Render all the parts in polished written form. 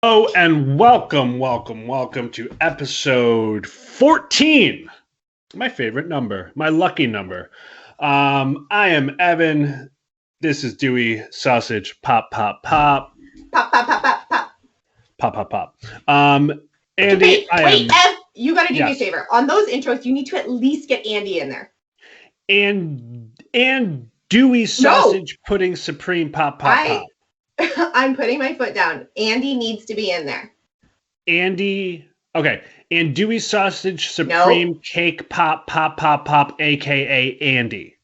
Hello and welcome to episode 14. My favorite number, my lucky number. I am Evan. This is Dewey Sausage. Pop. Pop, pop, pop, pop, pop. Andy, Okay, wait, Ev, you got to do me a Yes. favor. On those intros, you need to at least get Andy in there. and Dewey Sausage Pudding Supreme. Pop. I'm putting my foot down. Andy needs to be in there. Andy. Okay. And Dewey Sausage Supreme Cake Pop, aka Andy.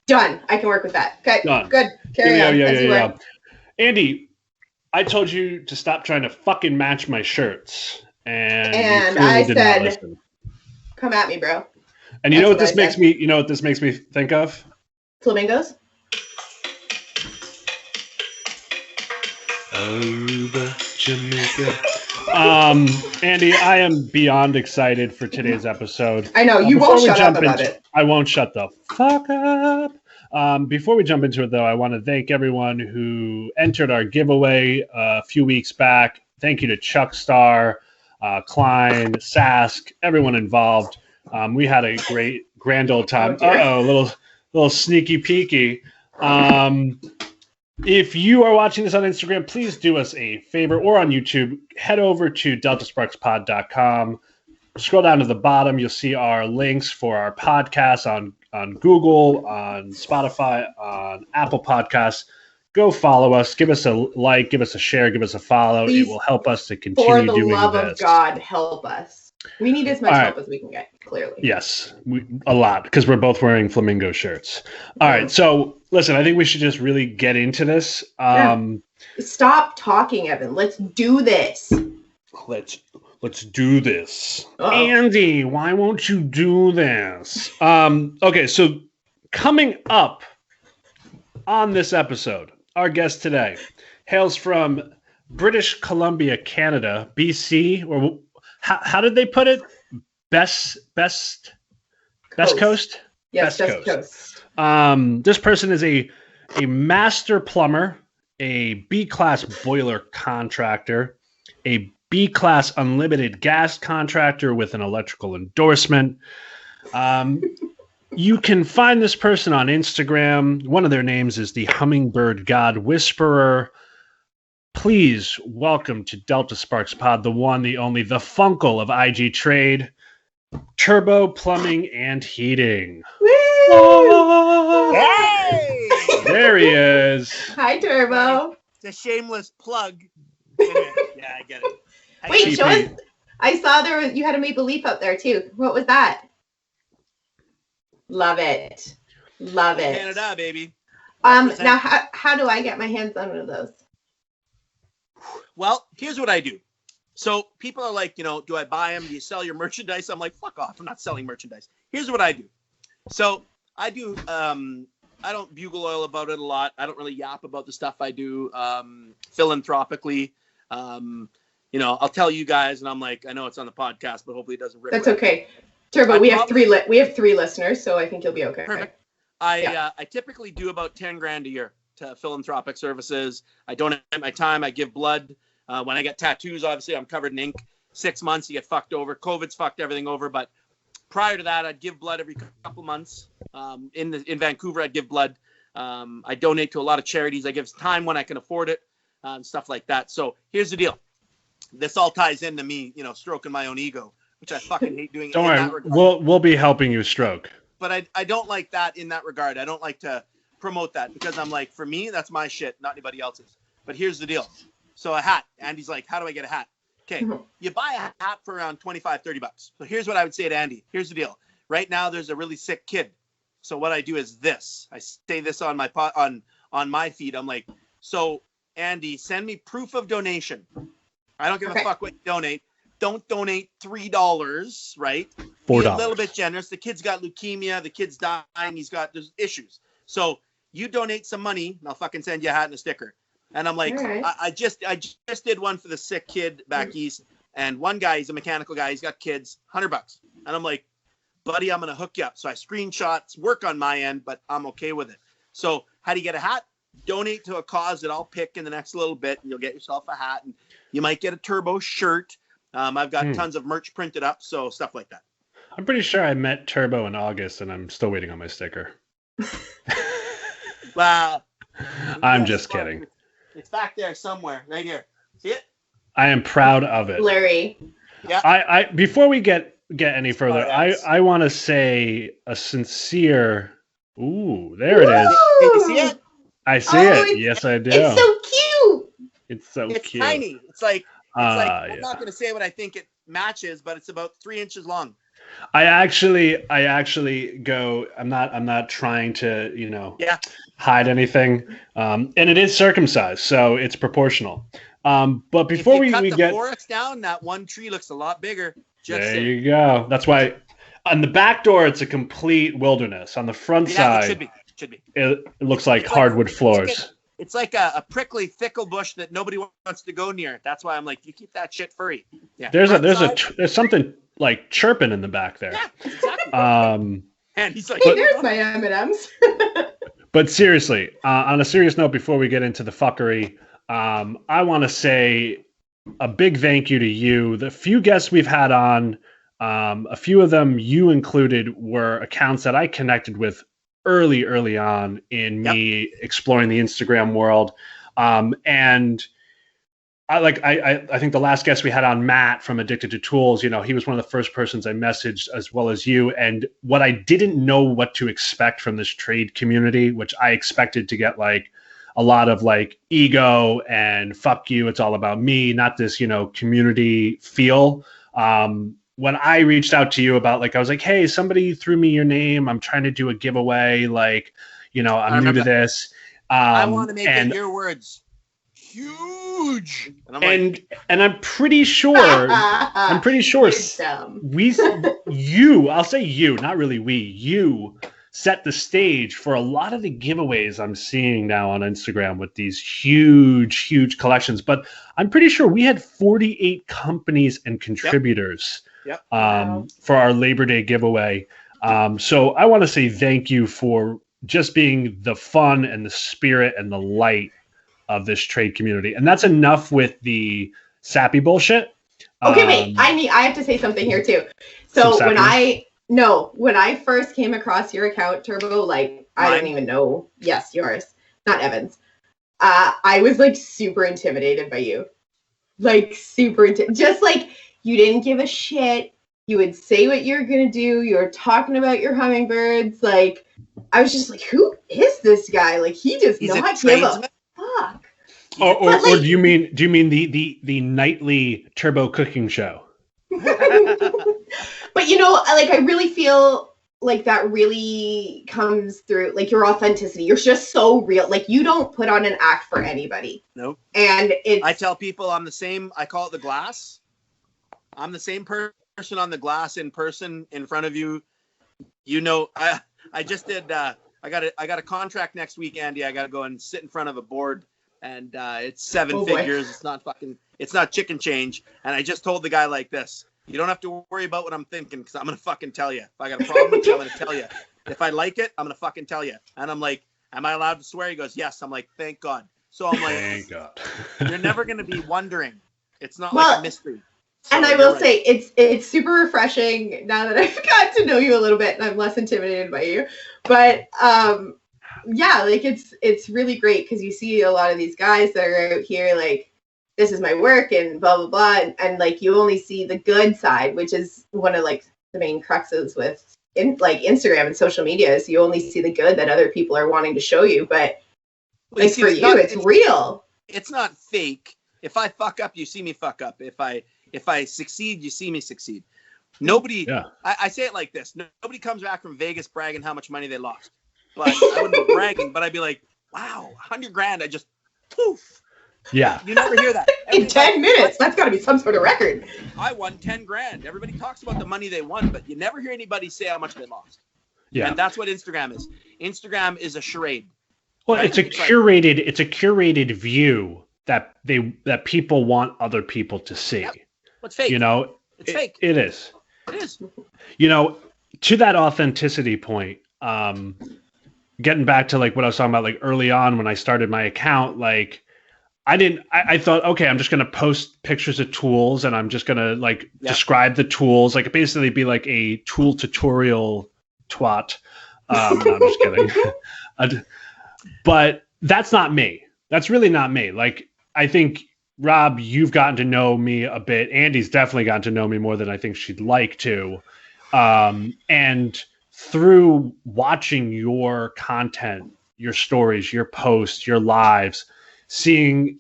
Done. I can work with that. Okay. Done. Good. Carry on. Yeah. Andy, I told you to stop trying to fucking match my shirts. And I said, come at me, bro. And you know what this makes me think of? Flamingos? Over Jamaica. Andy, I am beyond excited for today's episode. I know, you won't shut up about it. I won't shut the fuck up. Before we jump into it, though, I want to thank everyone who entered our giveaway a few weeks back. Thank you to Chuck Star, Klein, Sask, everyone involved. We had a grand old time. Little sneaky peeky. If you are watching this on Instagram, please do us a favor, or on YouTube, head over to deltasparkspod.com. Scroll down to the bottom. You'll see our links for our podcasts on Google, on Spotify, on Apple Podcasts. Go follow us. Give us a like. Give us a share. Give us a follow. Please, it will help us to continue doing this. For the love of God, help us. We need as much help as we can get, clearly. Yes, a lot, because we're both wearing flamingo shirts. All right, so listen, I think we should just really get into this. Stop talking, Evan. Let's do this. Let's do this. Uh-oh. Andy, why won't you do this? Okay, so coming up on this episode, our guest today hails from British Columbia, Canada, BC, or how did they put it? Best Coast? Yes, Best Coast. This person is a master plumber, a B-class boiler contractor, a B-class unlimited gas contractor with an electrical endorsement. You can find this person on Instagram. One of their names is the Hummingbird God Whisperer. Please welcome to Delta Sparks Pod, the one, the only, the Funkle of IG Trade, Turbo Plumbing and Heating. Woo! Hey! There he is. Hi, Turbo. It's a shameless plug. Anyway, yeah, I get it. Wait, show us. I saw you had a Maple Leaf up there too. What was that? Love it. Canada, baby. Now, how do I get my hands on one of those? Well, here's what I do. So people are like, do I buy them? Do you sell your merchandise? I'm like, fuck off. I'm not selling merchandise. Here's what I do. So I do, I don't bugle oil about it a lot. I don't really yap about the stuff I do philanthropically. I'll tell you guys, and I'm like, I know it's on the podcast, but hopefully it doesn't rip. That's okay. Turbo, we have three listeners, so I think you'll be okay. Perfect. I typically do about 10 grand a year to philanthropic services. I donate my time. I give blood. When I get tattoos, obviously, I'm covered in ink. 6 months, you get fucked over. COVID's fucked everything over. But prior to that, I'd give blood every couple months. In Vancouver, I'd give blood. I donate to a lot of charities. I give time when I can afford it, and stuff like that. So here's the deal. This all ties into me, stroking my own ego, which I fucking hate doing. Don't worry, we'll be helping you stroke. But I don't like that in that regard. I don't like to promote that, because I'm like, for me, that's my shit, not anybody else's. But here's the deal. So a hat. Andy's like, how do I get a hat? Okay, you buy a hat for around $25-30. So here's what I would say to Andy. Here's the deal. Right now, there's a really sick kid. So what I do is this. I say this on my on my feed. I'm like, so Andy, send me proof of donation. I don't give a fuck what you donate. Don't donate $3, right? $4. Be a little bit generous. The kid's got leukemia. The kid's dying. There's issues. So you donate some money, and I'll fucking send you a hat and a sticker. And I'm like, right. I just did one for the sick kid back east. And one guy, he's a mechanical guy. He's got kids, $100. And I'm like, buddy, I'm going to hook you up. So I screenshots, work on my end, but I'm okay with it. So how do you get a hat? donate to a cause that I'll pick in the next little bit, and you'll get yourself a hat, and you might get a Turbo shirt. I've got tons of merch printed up, so stuff like that. I'm pretty sure I met Turbo in August, and I'm still waiting on my sticker. Well, I'm just kidding. It's back there somewhere, right here. See it? I am proud of it. Larry. Yeah. I before we get any further, I want to say a sincere. Ooh, there it is. Can you see it? I see it. Yes, I do. It's so cute. It's so It's cute. tiny. It's like I'm yeah. not going to say what I think it matches, but it's about 3 inches long. I actually go. I'm not trying to hide anything. And it is circumcised, so it's proportional. But before if you we cut get the forest down, that one tree looks a lot bigger. there, you go. That's why on the back door it's a complete wilderness. On the front side, it should be. It looks like hardwood floors. It's like a prickly thickle bush that nobody wants to go near. That's why I'm like, you keep that shit furry. Yeah. There's something like chirping in the back there. Yeah, exactly. And he's like, Hey, there's my M&Ms. But seriously, on a serious note, before we get into the fuckery, I want to say a big thank you to you. The few guests we've had on, a few of them you included, were accounts that I connected with early on in me exploring the Instagram world. And I think the last guest we had on, Matt from Addicted to Tools, he was one of the first persons I messaged, as well as you. And what I didn't know what to expect from this trade community, which I expected to get like a lot of like ego and fuck you, it's all about me, not this, community feel. When I reached out to you about I was like, hey, somebody threw me your name. I'm trying to do a giveaway. I'm new to this. I want to make it your words. Huge. And I'm pretty sure I'll say you, not really we, you set the stage for a lot of the giveaways I'm seeing now on Instagram with these huge collections. But I'm pretty sure we had 48 companies and contributors for our Labor Day giveaway. So I want to say thank you for just being the fun and the spirit and the light of this trade community. And that's enough with the sappy bullshit. Okay, wait. I have to say something here too. So when I first came across your account, Turbo, I don't even know. Yes, yours, not Evan's. I was super intimidated by you. Just you didn't give a shit. You would say what you're going to do. You were talking about your hummingbirds. I was just like, who is this guy? He does not give a fuck. Or do you mean the nightly Turbo cooking show? But I really feel that really comes through, your authenticity. You're just so real. You don't put on an act for anybody. Nope. And I tell people I'm the same. I call it the glass. I'm the same person on the glass in person in front of you. I just did. I got a contract next week, Andy. I got to go and sit in front of a board, and it's seven figures. It's not chicken change. And I just told the guy like this: you don't have to worry about what I'm thinking, because I'm gonna fucking tell you. If I got a problem with you, I'm gonna tell you. If I like it, I'm gonna fucking tell you. And I'm like, am I allowed to swear? He goes, yes. I'm like, thank God. So I'm like, thank God. You're never gonna be wondering. It's not like a mystery. So and I will say it's super refreshing now that I've got to know you a little bit and I'm less intimidated by you. But it's really great because you see a lot of these guys that are out here this is my work and blah blah blah, and you only see the good side, which is one of the main cruxes with Instagram and social media, is you only see the good that other people are wanting to show you. But it's real. It's not fake. If I fuck up, you see me fuck up. If I succeed, you see me succeed. Nobody, I say it like this. Nobody comes back from Vegas bragging how much money they lost. But I wouldn't be bragging, but I'd be like, wow, $100,000. I just, poof. Yeah. You never hear that. In 10 minutes. That's got to be some sort of record. I won $10,000. Everybody talks about the money they won, but you never hear anybody say how much they lost. Yeah. And that's what Instagram is. Instagram is a charade. Well, right? It's a curated view that people want other people to see. Yep. It's fake. It's fake. It is. It is. To that authenticity point, getting back to like what I was talking about, like early on when I started my account, like I thought, okay, I'm just going to post pictures of tools and I'm just going to like describe the tools, like basically be like a tool tutorial twat. No, I'm just kidding. But that's not me. That's really not me. Like, I think, Rob, you've gotten to know me a bit. Andy's definitely gotten to know me more than I think she'd like to. And through watching your content, your stories, your posts, your lives, seeing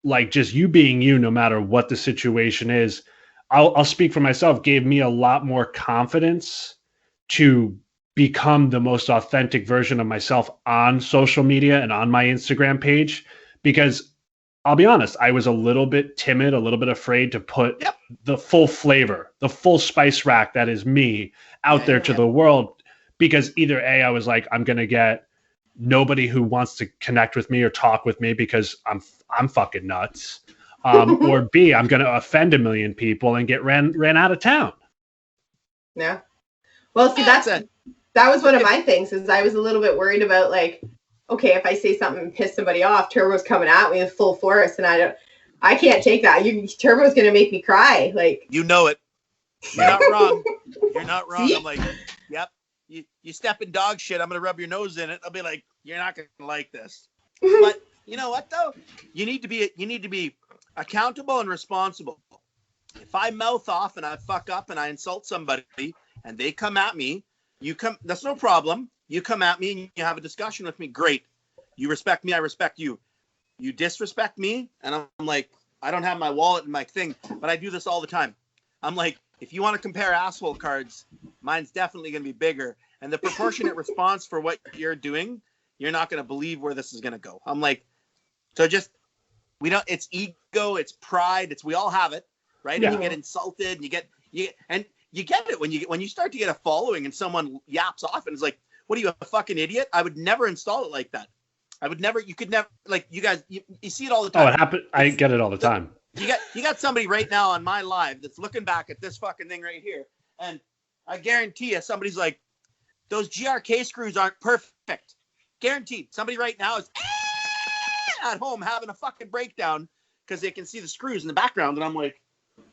like just you being you, no matter what the situation is, I'll speak for myself, gave me a lot more confidence to become the most authentic version of myself on social media and on my Instagram page. Because I'll be honest, I was a little bit timid, a little bit afraid to put the full flavor, the full spice rack that is me out there to the world. Because either A, I was like, I'm going to get nobody who wants to connect with me or talk with me because I'm fucking nuts. Or B, I'm going to offend a million people and get ran out of town. Yeah. Well, see, that was one of my things is I was a little bit worried about like, okay, if I say something and piss somebody off, Turbo's coming at me with full force, and I can't take that. Turbo's going to make me cry. Like, you know it. You're not wrong. You're not wrong. See? I'm like, yep. You step in dog shit. I'm going to rub your nose in it. I'll be like, you're not going to like this. But you know what though? You need to be accountable and responsible. If I mouth off and I fuck up and I insult somebody and they come at me, that's no problem. You come at me and you have a discussion with me. Great. You respect me. I respect you. You disrespect me. And I'm like, I don't have my wallet and my thing, but I do this all the time. I'm like, if you want to compare asshole cards, mine's definitely going to be bigger. And the proportionate response for what you're doing, you're not going to believe where this is going to go. I'm like, so just, it's ego, it's pride. We all have it, right? Yeah. And you get insulted and you get it when you start to get a following and someone yaps off and is like, what are you, a fucking idiot? I would never install it like that. You could never, like, you guys, you see it all the time. Oh, it happened. I get it all the time. You got somebody right now on my live that's looking back at this fucking thing right here. And I guarantee you somebody's like, those GRK screws aren't perfect. Guaranteed. Somebody right now is at home having a fucking breakdown because they can see the screws in the background. And I'm like,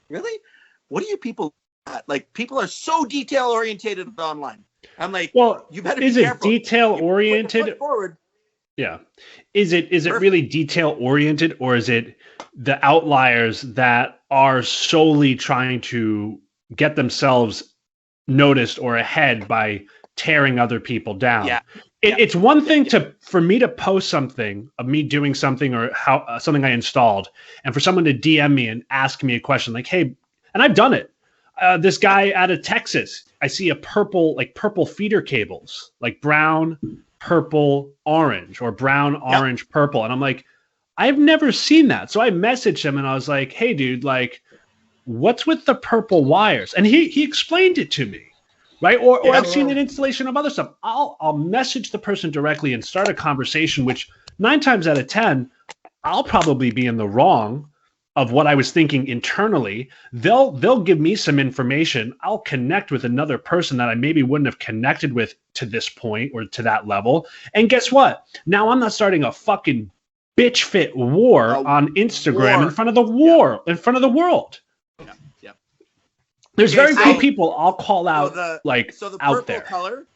really? What are you people at? Like, people are so detail orientated online. I'm like, well, you better be careful. Is it detail oriented? Forward. Yeah. Is it really detail oriented, or is it the outliers that are solely trying to get themselves noticed or ahead by tearing other people down? Yeah. It's one thing for me to post something of me doing something or something I installed, and for someone to DM me and ask me a question like, hey, and I've done it. This guy out of Texas, I see a purple feeder cables, like brown, purple, orange, or brown, orange, purple. And I'm like, I've never seen that. So I messaged him and I was like, hey, dude, like, what's with the purple wires? And he explained it to me. Right. Or I've seen an installation of other stuff. I'll message the person directly and start a conversation, which 9 times out of 10, I'll probably be in the wrong of what I was thinking internally. They'll give me some information. I'll connect with another person that I maybe wouldn't have connected with to this point or to that level. And guess what? Now I'm not starting a fucking bitch fit war on Instagram in front of the in front of the world. There's very few people I'll call out so the out purple there. Color.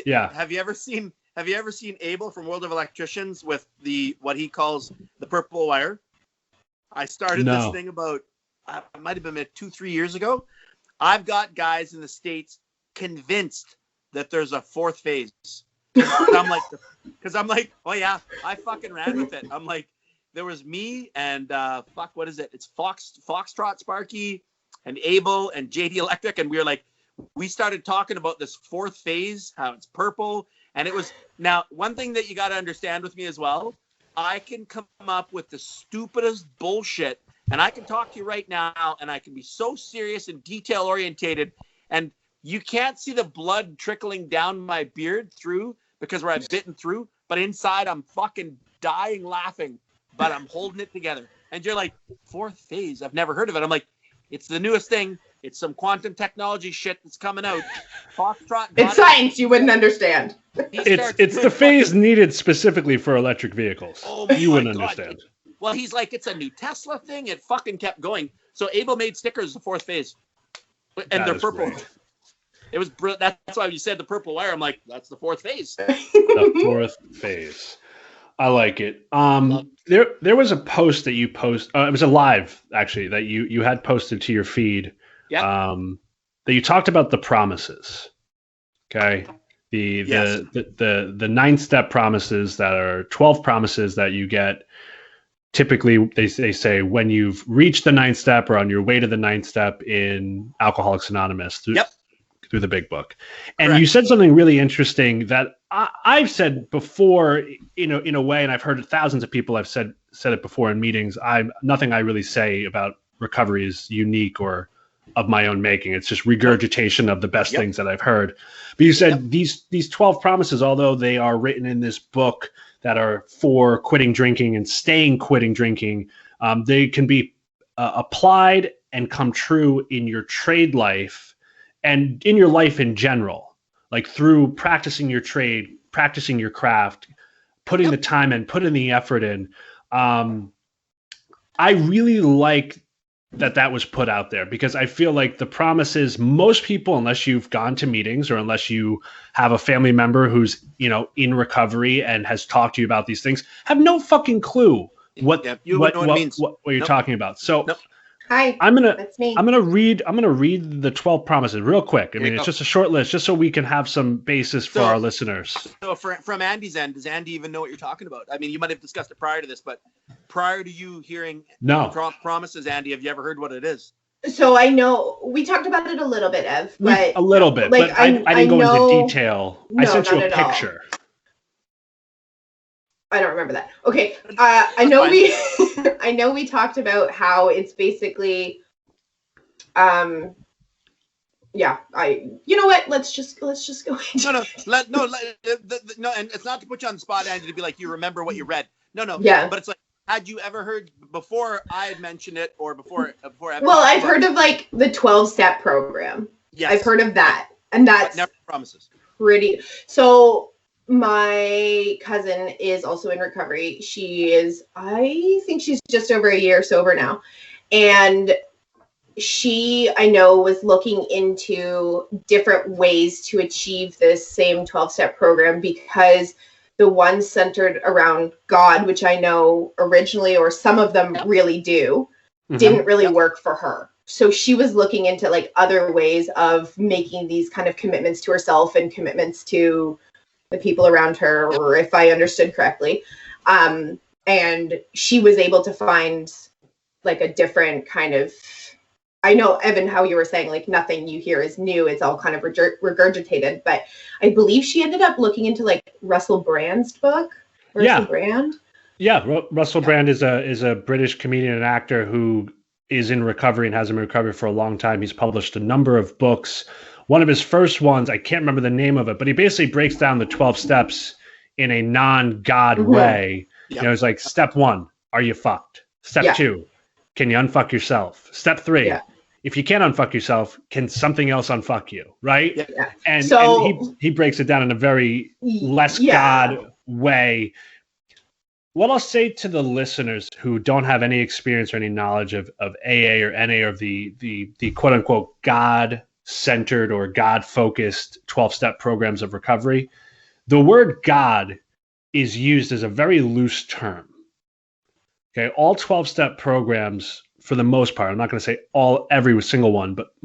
Have you ever seen Abel from World of Electricians with what he calls the purple wire? I started this thing about it might have been 2-3 years ago. I've got guys in the States convinced that there's a fourth phase. I'm like, oh yeah, I fucking ran with it. I'm like, there was me and what is it? It's Foxtrot Sparky and Abel and JD Electric, and we started talking about this fourth phase, how it's purple, and it was. Now, one thing that you got to understand with me as well, I can come up with the stupidest bullshit, and I can talk to you right now, and I can be so serious and detail orientated, and you can't see the blood trickling down my beard through because where I've bitten through, but inside I'm fucking dying laughing, but I'm holding it together. And you're like, fourth phase? I've never heard of it. I'm like, it's the newest thing. It's some quantum technology shit that's coming out. Foxtrot. It's science you wouldn't understand. It's the phase needed specifically for electric vehicles. Oh my you wouldn't God. understand. Well, he's like, it's a new Tesla thing. It fucking kept going. So Abel made stickers the fourth phase, and they're purple. Great. It was that's why you said the purple wire. I'm like, that's the fourth phase. The fourth phase. I like it. There was a post that you post. It was a live actually that you had posted to your feed. Yeah. That you talked about the promises. Okay. The 9-step promises that are 12 promises that you get. Typically, they say when you've reached the 9th step or on your way to the 9th step in Alcoholics Anonymous through the big book. And Correct. You said something really interesting that I've said before, in a way, and I've heard thousands of people have said it before in meetings. Nothing I really say about recovery is unique or of my own making. It's just regurgitation of the best things that I've heard. But you said these 12 promises, although they are written in this book that are for quitting drinking and staying quitting drinking, they can be applied and come true in your trade life and in your life in general, like through practicing your trade, practicing your craft, putting the time in, putting the effort in. I really like that was put out there because I feel like the promises, most people, unless you've gone to meetings or unless you have a family member who's, in recovery and has talked to you about these things, have no fucking clue what you're talking about. So Hi, I'm that's me. gonna read the 12 promises real quick. I mean, it's just a short list, just so we can have some basis for our listeners. So from Andy's end, does Andy even know what you're talking about? I mean, you might have discussed it prior to this, but prior to you hearing promises, Andy, have you ever heard what it is? So I know we talked about it a little bit, Ev, but a little bit, like, but I didn't go into detail. No, I sent you a not at picture. I don't remember that. Okay, I know I know we talked about how it's basically, you know what? Let's just go. No, and it's not to put you on the spot, Andy, to be like, you remember what you read. No. Yeah. But it's like, had you ever heard before I had mentioned it or before Well, I've heard of like the 12-step program. Yes. I've heard of that. And that's never promises. Pretty. So my cousin is also in recovery. I think she's just over a year sober now. And she, I know, was looking into different ways to achieve this same 12-step program because the one centered around God, which I know originally, or some of them really do, didn't really work for her. So she was looking into like other ways of making these kind of commitments to herself and commitments to the people around her, or if I understood correctly. And she was able to find like a different kind of, I know, Evan, how you were saying, like, nothing you hear is new. It's all kind of regurgitated. But I believe she ended up looking into like Russell Brand's book. Russell Brand? Yeah, Russell Brand is a British comedian and actor who is in recovery and has been in recovery for a long time. He's published a number of books. One of his first ones, I can't remember the name of it, but he basically breaks down the 12 steps in a non-God way. Yep. It's like, step 1, are you fucked? Step 2, can you unfuck yourself? Step 3, if you can't unfuck yourself, can something else unfuck you? Right? Yeah. And he breaks it down in a very less God way. What I'll say to the listeners who don't have any experience or any knowledge of AA or NA or the quote unquote God-centered or God-focused 12-step programs of recovery, the word God is used as a very loose term. Okay, all 12-step programs, for the most part, I'm not going to say every single one, but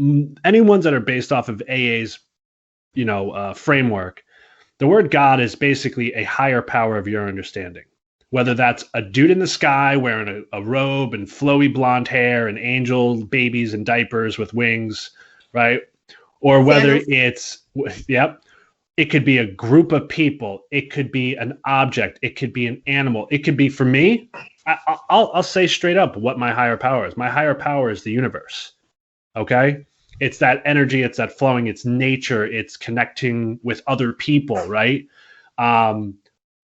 any ones that are based off of AA's, framework, the word God is basically a higher power of your understanding. Whether that's a dude in the sky wearing a robe and flowy blonde hair and angel babies and diapers with wings, right? Or whether it's, it could be a group of people. It could be an object. It could be an animal. It could be, for me, I'll say straight up what my higher power is. My higher power is the universe, okay? It's that energy. It's that flowing. It's nature. It's connecting with other people, right?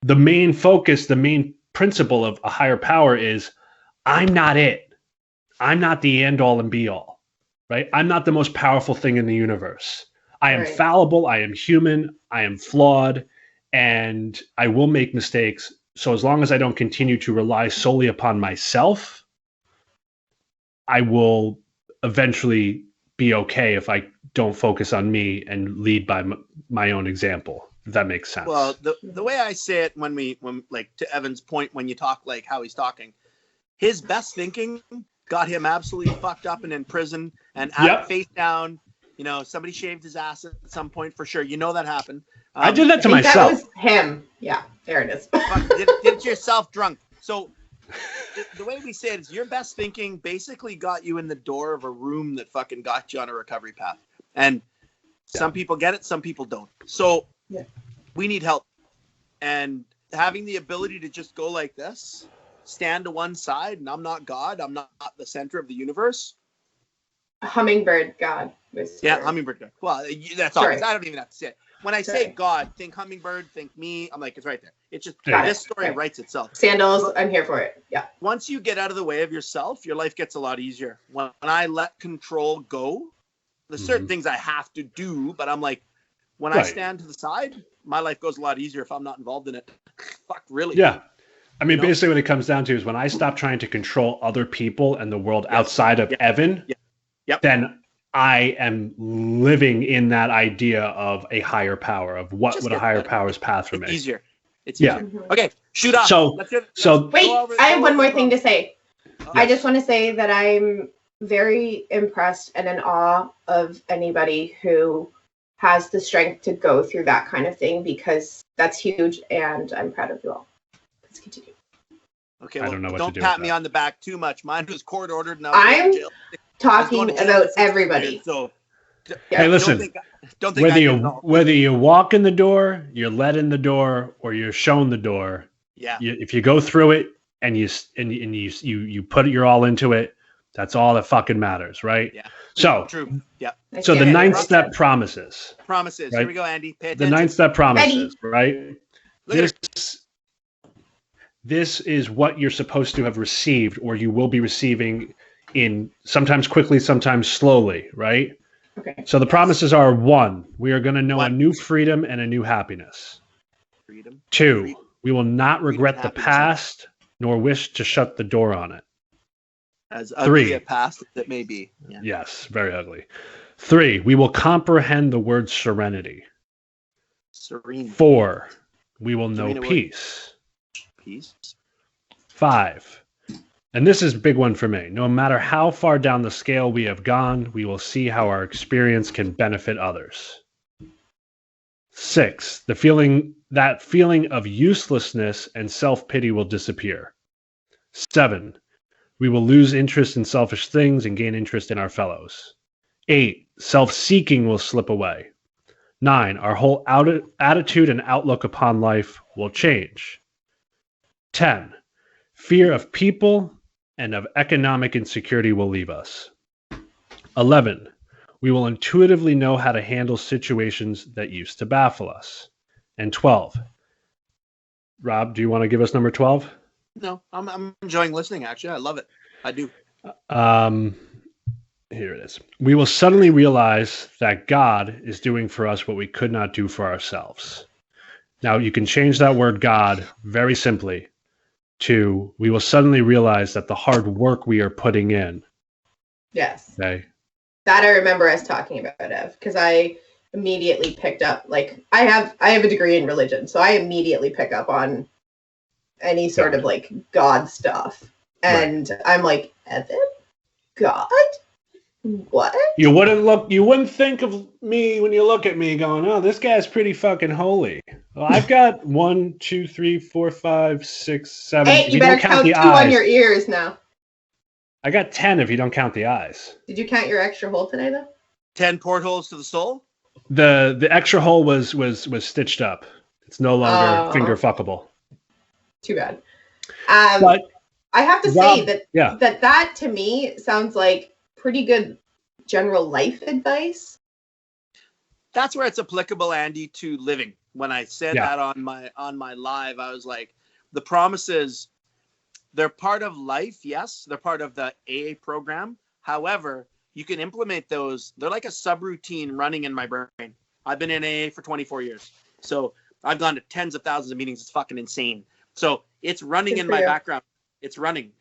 The main focus, the main principle of a higher power is I'm not it. I'm not the end all and be all, right? I'm not the most powerful thing in the universe. I am fallible. I am human. I am flawed. and I will make mistakes. So as long as I don't continue to rely solely upon myself, I will eventually be okay if I don't focus on me and lead by my own example. If that makes sense. Well, the way I say it when like to Evan's point, when you talk like how he's talking, his best thinking got him absolutely fucked up and in prison and face down. You know, somebody shaved his ass at some point for sure. You know that happened. I did that to myself. That was him. Yeah, there it is. Did yourself drunk. So the way we say it is your best thinking basically got you in the door of a room that fucking got you on a recovery path. And some people get it, some people don't. So we need help. And having the ability to just go like this, stand to one side, and I'm not God, I'm not the center of the universe. Hummingbird God. Hummingbird God. Well, that's obvious. I don't even have to say it. When I say God, think hummingbird, think me. I'm like, it's right there. It's just this story writes itself. Sandals, I'm here for it. Yeah. Once you get out of the way of yourself, your life gets a lot easier. When I let control go, there's certain things I have to do, but I'm like, when I stand to the side, my life goes a lot easier if I'm not involved in it. Fuck, really? Yeah. I mean, basically what it comes down to is when I stop trying to control other people and the world outside of Evan, then I am living in that idea of a higher power, of what would a higher power's path for me. It's easier. Okay, shoot off. So wait, I have one more thing to say. I just want to say that I'm very impressed and in awe of anybody who has the strength to go through that kind of thing, because that's huge, and I'm proud of you all. Let's continue. Okay, well, don't pat me on the back too much. Mine was court ordered. Now I'm talking about everybody. So, hey, listen. Don't think whether you walk in the door, you're led in the door, or you're shown the door. Yeah. If you go through it and you put your all into it, that's all that fucking matters, right? Yeah. So true. Yeah. So the ninth step promises. Promises. Right? Here we go, Andy. Pay attention. The ninth step promises, right? This is what you're supposed to have received, or you will be receiving in sometimes quickly, sometimes slowly, right? Okay. So the promises are: 1, we are going to know a new freedom and a new happiness. 2, we will not regret the past nor wish to shut the door on it. As ugly a past as it may be. Yeah. Yes, very ugly. 3, we will comprehend the word serenity. Serene. 4, we will know peace. Peace. 5, and this is a big one for me. No matter how far down the scale we have gone, we will see how our experience can benefit others. 6, that feeling of uselessness and self-pity will disappear. 7, we will lose interest in selfish things and gain interest in our fellows. 8, self-seeking will slip away. 9, our whole attitude and outlook upon life will change. 10, fear of people and of economic insecurity will leave us. 11, we will intuitively know how to handle situations that used to baffle us. And 12, Rob, do you want to give us number 12? No, I'm enjoying listening, actually. I love it. I do. Here it is. We will suddenly realize that God is doing for us what we could not do for ourselves. Now, you can change that word God very simply to, we will suddenly realize that the hard work we are putting in. Yes. Okay. That I remember us talking about, Ev, because I immediately picked up, like, I have a degree in religion, so I immediately pick up on any sort of like God stuff. And I'm like, Evan? God? What? You wouldn't think of me when you look at me going, oh, this guy's pretty fucking holy. Well, I've got 1, 2, 3, 4, 5, 6, 7. Hey, you better count 2 on your ears now. I got 10 if you don't count the eyes. Did you count your extra hole today, though? 10 portholes to the soul? The extra hole was stitched up. It's no longer finger fuckable. Too bad. But I have to say that to me sounds like pretty good general life advice. That's where it's applicable, Andy, to living. When I said that on my live, I was like, the promises, they're part of life. Yes, they're part of the AA program. However, you can implement those. They're like a subroutine running in my brain. I've been in AA for 24 years. So I've gone to tens of thousands of meetings. It's fucking insane. So it's running in my background. It's running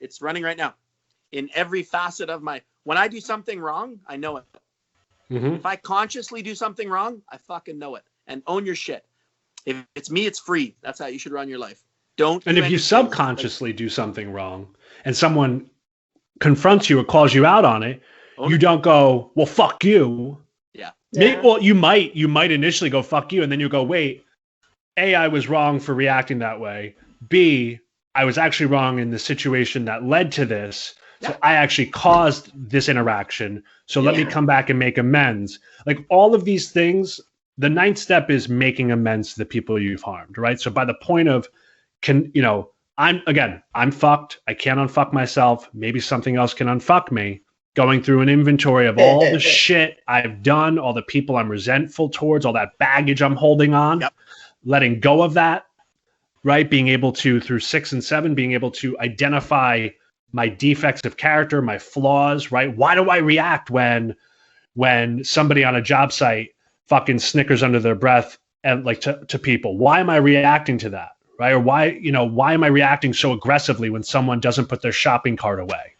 right now in every facet of when I do something wrong, I know it. Mm-hmm. If I consciously do something wrong, I fucking know it. And own your shit. If it's me, it's free. That's how you should run your life. And if you subconsciously do something wrong and someone confronts you or calls you out on it, you don't go, well, fuck you. Yeah. Well, you might initially go, fuck you. And then you go, wait, A, I was wrong for reacting that way. B, I was actually wrong in the situation that led to this. So I actually caused this interaction. So let me come back and make amends. Like all of these things, the 9th step is making amends to the people you've harmed, right? So by the point of, I'm fucked. I can't unfuck myself. Maybe something else can unfuck me. Going through an inventory of all the shit I've done, all the people I'm resentful towards, all that baggage I'm holding on, letting go of that, right? Being able to, through 6 and 7, being able to identify my defects of character, my flaws, right? Why do I react when somebody on a job site fucking snickers under their breath and like to people? Why am I reacting to that? Right? Or why am I reacting so aggressively when someone doesn't put their shopping cart away?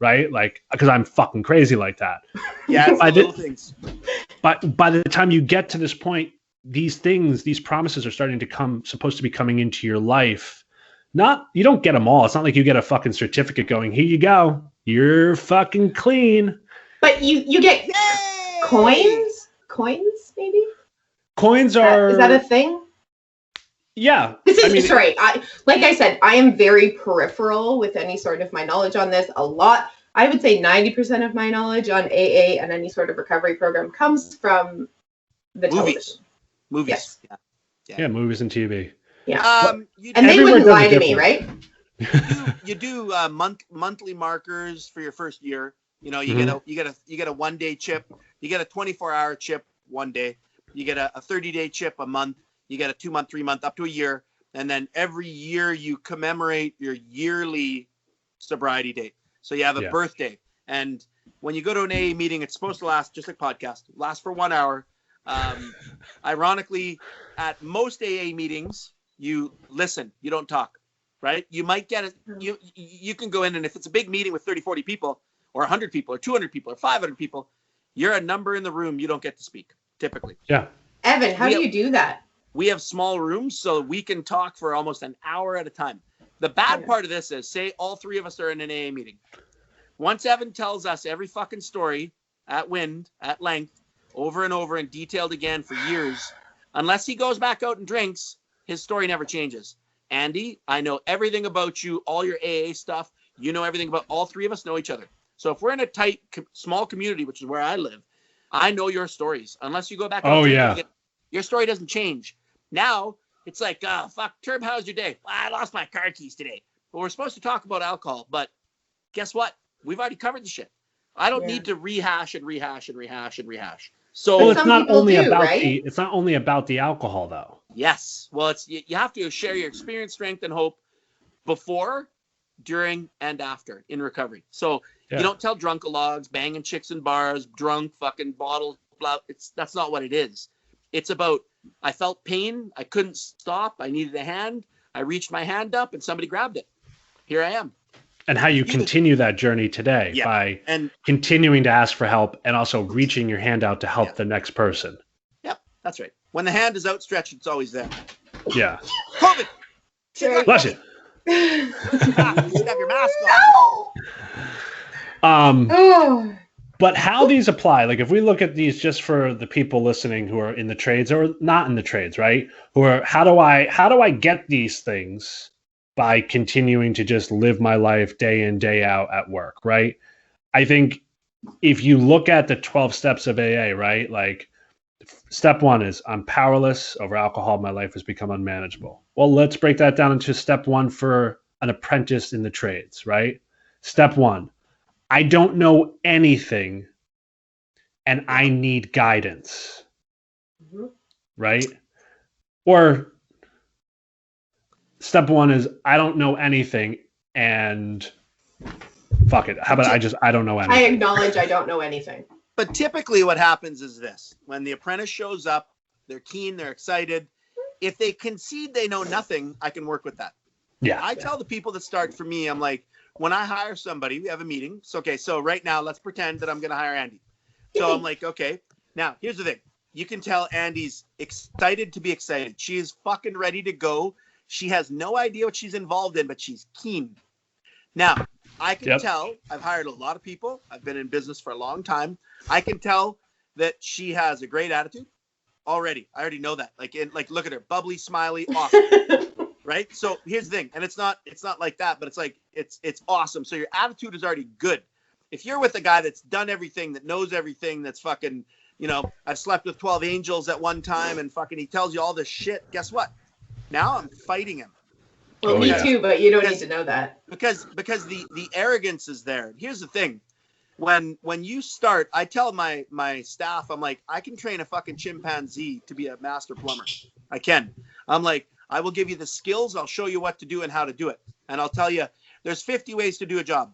Right? Like, because I'm fucking crazy like that. Yeah, it's the little things. But by the time you get to this point, these promises are starting to supposed to be coming into your life. You don't get them all. It's not like you get a fucking certificate going, here you go. You're fucking clean. But you get coins? Coins, maybe? Coins are... Is that a thing? Yeah. Sorry. Like I said, I am very peripheral with any sort of my knowledge on this. I would say 90% of my knowledge on AA and any sort of recovery program comes from the television. Movies. Yes. Yeah, movies and TV. Yeah. And they wouldn't lie to me, right? You do monthly markers for your first year. You get a 1 day chip. You get a 24-hour chip 1 day. You get a 30-day chip a month. You get a 2 month, 3 month, up to a year. And then every year you commemorate your yearly sobriety date. So you have a birthday. And when you go to an AA meeting, it's supposed to last, just like podcast, last for 1 hour. Ironically, at most AA meetings, you listen, you don't talk, right? You might get it. You can go in, and if it's a big meeting with 30, 40 people or 100 people or 200 people or 500 people, you're a number in the room. You don't get to speak typically. Yeah. Evan, how do you do that? We have small rooms, so we can talk for almost an hour at a time. The bad part of this is, say all 3 of us are in an AA meeting. Once Evan tells us every fucking story at length, over and over and detailed again for years, unless he goes back out and drinks, his story never changes. Andy, I know everything about you, all your AA stuff. You know everything about all 3 of us know each other. So if we're in a tight, small community, which is where I live, I know your stories. Unless you go back out and drink, your story doesn't change. Now, it's like, fuck, Turb, how's your day? I lost my car keys today. But we're supposed to talk about alcohol. But guess what? We've already covered the shit. I don't need to rehash and rehash and rehash and rehash. So it's not only about the alcohol, though. Yes. Well, you have to share your experience, strength, and hope before, during, and after in recovery. So you don't tell drunkalogs, banging chicks in bars, drunk, fucking bottles, blah. That's not what it is. It's about, I felt pain. I couldn't stop. I needed a hand. I reached my hand up and somebody grabbed it. Here I am. And how you continue that journey today by continuing to ask for help and also reaching your hand out to help the next person. Yep, that's right. When the hand is outstretched, it's always there. Yeah. COVID! Bless you. You should have your mask on. But how these apply, like if we look at these just for the people listening who are in the trades or not in the trades, right? How do I get these things by continuing to just live my life day in, day out at work, right? I think if you look at the 12 steps of AA, right? Like step 1 is I'm powerless over alcohol. My life has become unmanageable. Well, let's break that down into step 1 for an apprentice in the trades, right? Step 1, I don't know anything and I need guidance, right? Or step 1 is I don't know anything and fuck it. How about I don't know anything. I acknowledge I don't know anything. But typically what happens is this. When the apprentice shows up, they're keen, they're excited. If they concede they know nothing, I can work with that. Yeah. I tell the people that start for me, I'm like, when I hire somebody, we have a meeting. So, okay, so right now, let's pretend that I'm going to hire Andy. So I'm like, okay, now here's the thing. You can tell Andy's excited to be excited. She is fucking ready to go. She has no idea what she's involved in, but she's keen. Now, I can tell, I've hired a lot of people. I've been in business for a long time. I can tell that she has a great attitude already. I already know that. Like, look at her, bubbly, smiley, awesome. Right? So here's the thing. And it's not like that, but it's like, it's awesome. So your attitude is already good. If you're with a guy that's done everything, that knows everything, that's fucking, you know, I've slept with 12 angels at one time and fucking he tells you all this shit, guess what? Now I'm fighting him. Well, me too, but you don't need to know that. Because the arrogance is there. Here's the thing. When you start, I tell my staff, I'm like, I can train a fucking chimpanzee to be a master plumber. I can. I'm like, I will give you the skills. I'll show you what to do and how to do it. And I'll tell you, there's 50 ways to do a job.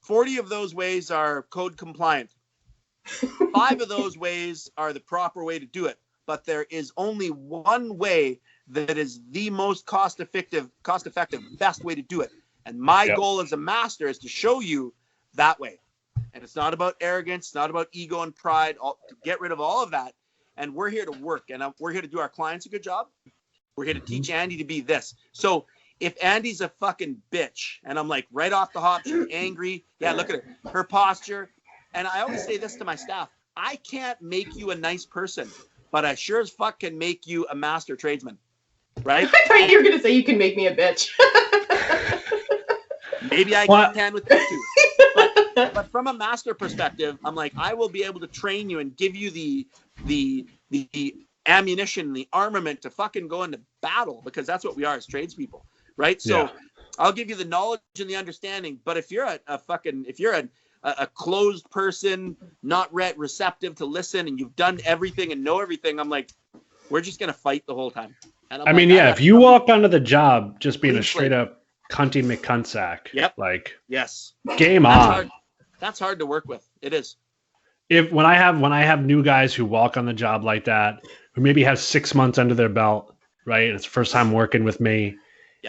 40 of those ways are code compliant. 5 of those ways are the proper way to do it. But there is only one way that is the most cost-effective, best way to do it. And my goal as a master is to show you that way. And it's not about arrogance. It's not about ego and pride. To get rid of all of that. And we're here to work. And we're here to do our clients a good job. We're here to teach Andy to be this. So if Andy's a fucking bitch, and I'm like, right off the hop, she's angry. Yeah, look at her posture. And I always say this to my staff. I can't make you a nice person, but I sure as fuck can make you a master tradesman. Right? I thought you were going to say you can make me a bitch. Maybe I can with that too. But from a master perspective, I'm like, I will be able to train you and give you the ammunition, the armament to fucking go into battle, because that's what we are as tradespeople, right? So I'll give you the knowledge and the understanding. But if you're a closed person, not receptive to listen, and you've done everything and know everything, I'm like, we're just gonna fight the whole time. And I mean, if you walk onto the job just being a straight up cunty McCuntsack, like, game on. That's hard to work with. It is. When I have new guys who walk on the job like that, who maybe have 6 months under their belt, right? It's the first time working with me,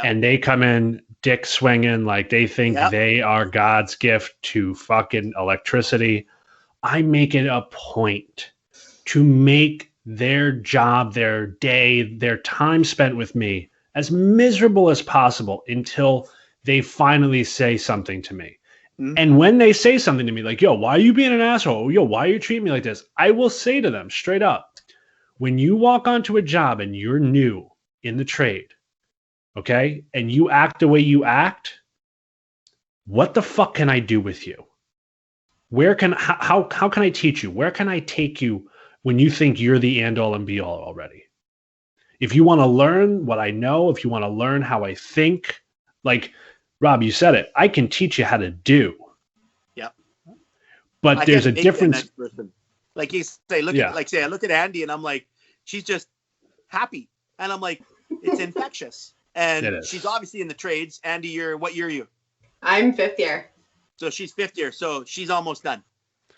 and they come in dick swinging like they think they are God's gift to fucking electricity. I make it a point to make their job, their day, their time spent with me as miserable as possible until they finally say something to me. And when they say something to me like, yo, why are you being an asshole? Yo, why are you treating me like this? I will say to them straight up, when you walk onto a job and you're new in the trade, okay, and you act the way you act, what the fuck can I do with you? How can I teach you? Where can I take you when you think you're the end all and be all already? If you want to learn what I know, if you want to learn how I think, like Rob, you said it, I can teach you how to do. Yep. But there's a difference. Like you say, I look at Andy and I'm like, she's just happy. And I'm like, it's infectious. And she's obviously in the trades. Andy, what year are you? I'm 5th year. So she's 5th year. So she's almost done.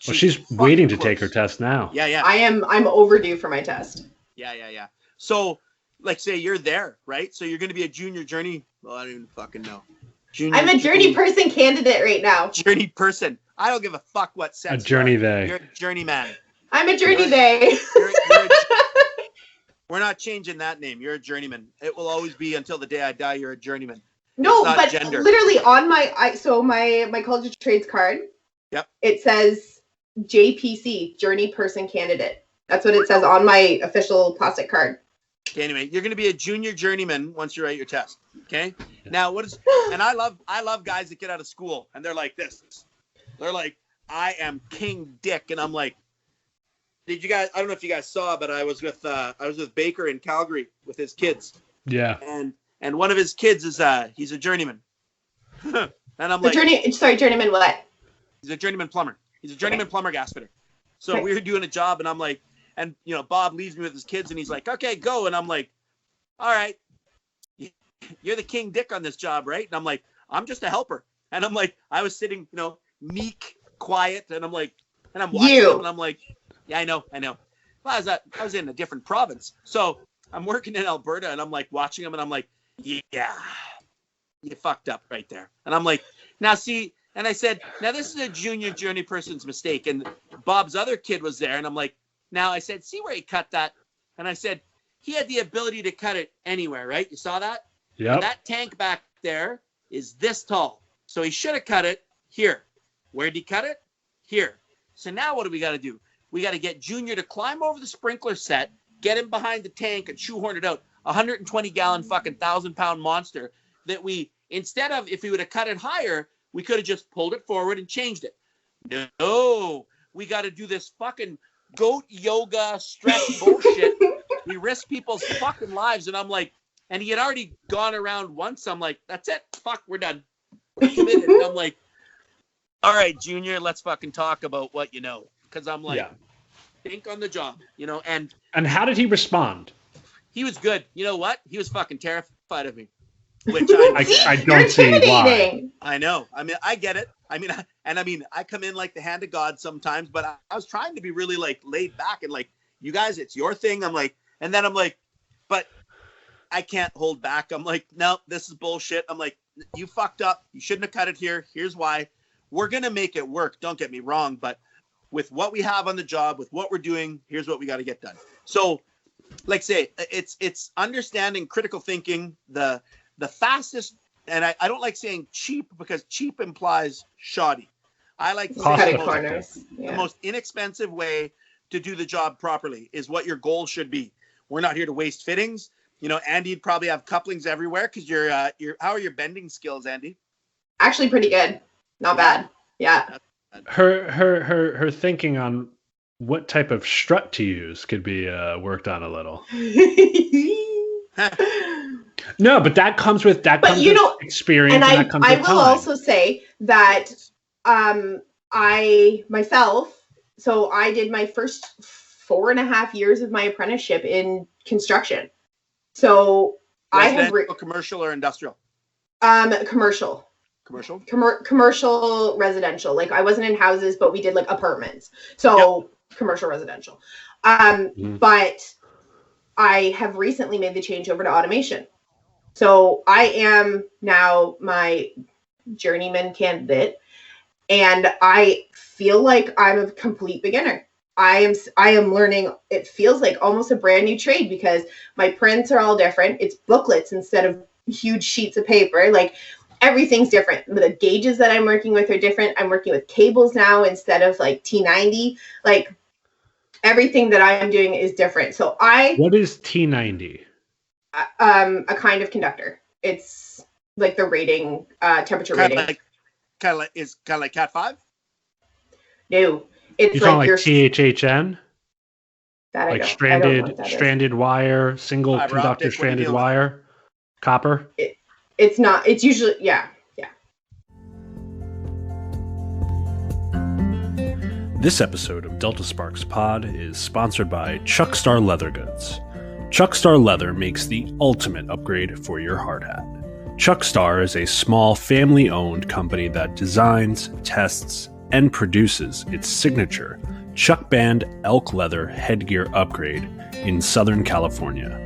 She's waiting to take her test now. Yeah. I'm overdue for my test. Yeah. So, like, say you're there, right? So you're going to be a junior journey. Well, I don't even fucking know. I'm a journey person candidate right now. Journey person. I don't give a fuck what sex. A journey they. You're a journeyman. I'm a journey they. We're not changing that name. You're a journeyman. It will always be until the day I die. You're a journeyman. No, but gender. Literally on my College of Trades card. Yep. It says JPC, Journey Person Candidate. That's what it says on my official plastic card. Okay, anyway, you're going to be a junior journeyman once you write your test. Okay. Now, and I love guys that get out of school and they're like this. They're like, I am King Dick, and I'm like, I don't know if you guys saw, but I was with Baker in Calgary with his kids. Yeah. And one of his kids is he's a journeyman. And I'm like, journeyman what? He's a journeyman plumber. He's a journeyman plumber gas fitter. So we were doing a job, and I'm like, and Bob leaves me with his kids, and he's like, okay, go. And I'm like, all right, you're the King Dick on this job, right? And I'm like, I'm just a helper. And I'm like, I was sitting, meek, quiet, and I'm like, and I'm watching him, and I'm like, yeah, I know. Well, I was in a different province. So I'm working in Alberta, and I'm like watching him, and I'm like, yeah, you fucked up right there. And I'm like, now see, and I said, now this is a junior journey person's mistake. And Bob's other kid was there, and I'm like, now I said, see where he cut that? And I said, he had the ability to cut it anywhere, right? You saw that? Yep. And that tank back there is this tall. So he should have cut it here. Where did he cut it? Here. So now what do we got to do? We got to get Junior to climb over the sprinkler set, get him behind the tank and shoehorn it out. 120-gallon fucking 1,000-pound monster that we, instead of, if we would have cut it higher, we could have just pulled it forward and changed it. No, we got to do this fucking goat yoga stretch bullshit. We risk people's fucking lives. And I'm like, and he had already gone around once. I'm like, that's it. Fuck, we're done. We're committed. And I'm like, all right, Junior, let's fucking talk about what you know. Because I'm like, think on the job, you know. And how did he respond? He was good. You know what? He was fucking terrified of me. Which I don't see why. I know. I mean, I get it. I mean, I come in like the hand of God sometimes, but I was trying to be really like laid back and like, you guys, it's your thing. I'm like, and then I'm like, but I can't hold back. I'm like, no, this is bullshit. I'm like, you fucked up. You shouldn't have cut it here. Here's why. We're going to make it work. Don't get me wrong. But with what we have on the job, with what we're doing, here's what we got to get done. So, like say, it's understanding critical thinking, the fastest, and I don't like saying cheap because cheap implies shoddy. I like to say the most inexpensive way to do the job properly is what your goal should be. We're not here to waste fittings. You know, Andy, you'd probably have couplings everywhere because you're how are your bending skills, Andy? Actually pretty good. Not bad. Yeah. Her thinking on what type of strut to use could be worked on a little. No, but that comes with experience. And I will also say that I myself, so I did my first 4.5 years of my apprenticeship in construction. So residential, commercial or industrial? Commercial. Commercial residential. Like I wasn't in houses, but we did like apartments. So commercial residential. But I have recently made the change over to automation. So I am now my journeyman candidate, and I feel like I'm a complete beginner. I am learning. It feels like almost a brand new trade because my prints are all different. It's booklets instead of huge sheets of paper. Like everything's different. The gauges that I'm working with are different. I'm working with cables now instead of like T90. Like everything that I am doing is different. So what is T90? A kind of conductor. It's like the rating, temperature rating. Kind of like Cat 5? No. It's you like your THHN? That like stranded wire, single fiber conductor optic, stranded wire, copper. It's not. It's usually yeah. This episode of Delta Sparks Pod is sponsored by Chuckstar Leather Goods. Chuckstar Leather makes the ultimate upgrade for your hard hat. Chuckstar is a small family-owned company that designs, tests, and produces its signature Chuck Band elk leather headgear upgrade in Southern California.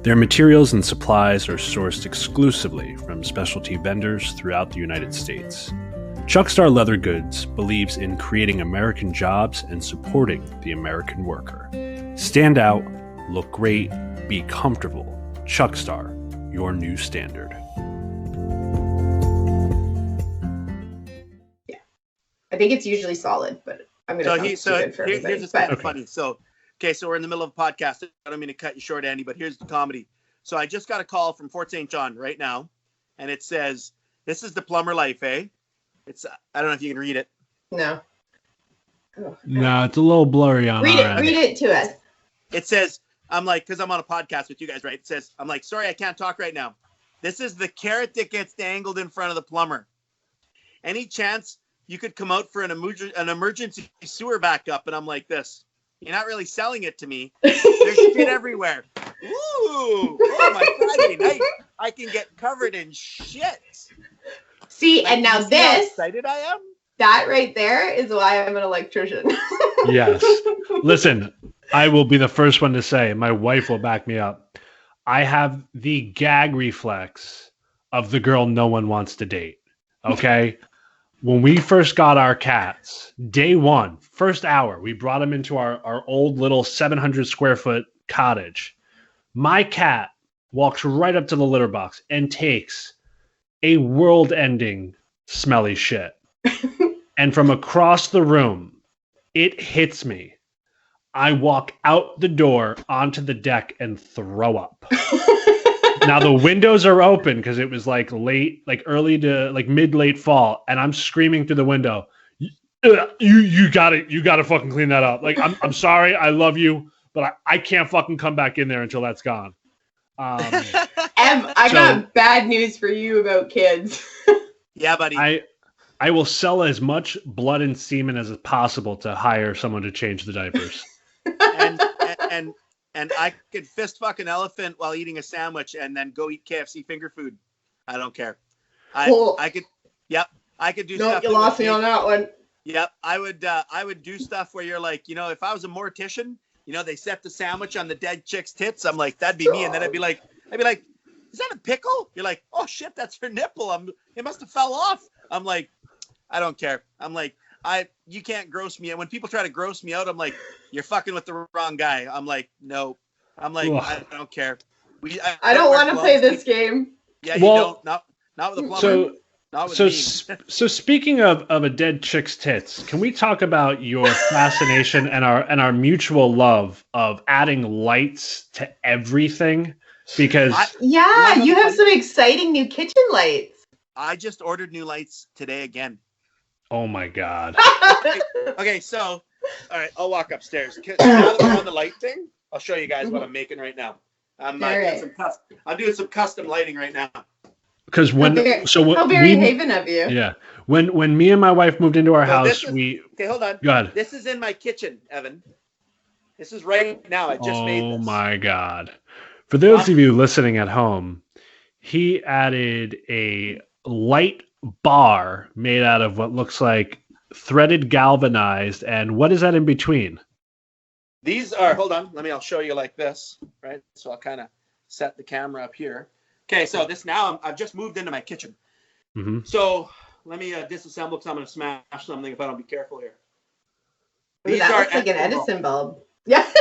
Their materials and supplies are sourced exclusively from specialty vendors throughout the United States. Chuckstar Leather Goods believes in creating American jobs and supporting the American worker. Stand out, look great, be comfortable. Chuckstar, your new standard. I think it's usually solid, but I'm going to here's what's kind of funny. So we're in the middle of a podcast. I don't mean to cut you short, Andy, but here's the comedy. So I just got a call from Fort St. John right now, and it says, "This is the plumber life, eh?" It's I don't know if you can read it. No. No, it's a little blurry on Read it to us. It says, I'm like, because I'm on a podcast with you guys, right? It says, I'm like, sorry, I can't talk right now. This is the carrot that gets dangled in front of the plumber. Any chance you could come out for an emergency sewer backup? And I'm like this. You're not really selling it to me. There's shit everywhere. Ooh, my Friday night, I can get covered in shit. See, and now this, how excited I am? That right there is why I'm an electrician. Yes. Listen, I will be the first one to say, my wife will back me up. I have the gag reflex of the girl no one wants to date. Okay? When we first got our cats, day one, first hour, we brought them into our old little 700 square foot cottage. My cat walks right up to the litter box and takes a world ending smelly shit. And from across the room, it hits me. I walk out the door onto the deck and throw up. Now the windows are open because it was like late, like early to like mid-late fall, and I'm screaming through the window, you gotta fucking clean that up. Like I'm sorry, I love you, but I can't fucking come back in there until that's gone. I got bad news for you about kids. Yeah, buddy. I will sell as much blood and semen as possible to hire someone to change the diapers. And I could fist fuck an elephant while eating a sandwich and then go eat KFC finger food. I don't care. I could. Yep. I could do stuff. You lost me on that one. Yep. I would do stuff where you're like, if I was a mortician, they set the sandwich on the dead chick's tits. I'm like, that'd be me. And then I'd be like, is that a pickle? You're like, oh shit, that's her nipple. It must have fell off. I'm like, I don't care. I'm like, you can't gross me out. When people try to gross me out, I'm like, you're fucking with the wrong guy. I'm like, no. I'm like, I don't care. I don't want to play this game. Yeah, you don't. Not with a plumber. So speaking of a dead chick's tits, can we talk about your fascination and our mutual love of adding lights to everything? Because you have some exciting new kitchen lights. I just ordered new lights today again. Oh my god. Okay, so all right, I'll walk upstairs. Now that we're on the light thing, I'll show you guys what I'm making right now. I'm doing some custom lighting right now. Because how very Haven of you. Yeah. When me and my wife moved into our house, okay, hold on. Go ahead. This is in my kitchen, Evan. This is right now. I just made this. Oh my god. For those of you listening at home, he added a light bar made out of what looks like threaded galvanized, and what is that in between? These are, hold on, I'll show you like this, right? So I'll kind of set the camera up here. Okay, so this now, I've just moved into my kitchen. Mm-hmm. So let me disassemble because I'm going to smash something if I don't be careful here. That looks like an Edison bulb. Yeah.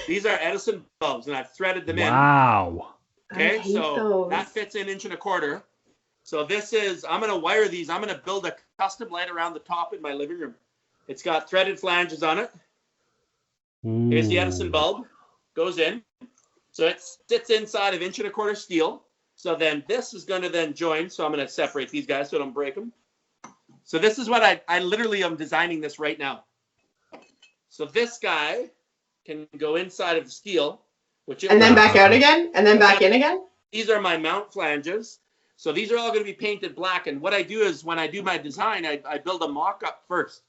These are Edison bulbs, and I've threaded them in. Wow. Okay, so that fits an 1.25 inches. So this is, I'm going to wire these. I'm going to build a custom light around the top in my living room. It's got threaded flanges on it. Ooh. Here's the Edison bulb. Goes in. So it sits inside of 1.25 inch steel. So then this is going to then join. So I'm going to separate these guys so I don't break them. So this is what I literally am designing this right now. So this guy can go inside of the steel. And then back out again? And then back in again? These are my mount flanges. So these are all going to be painted black. And what I do is when I do my design, I build a mock-up first.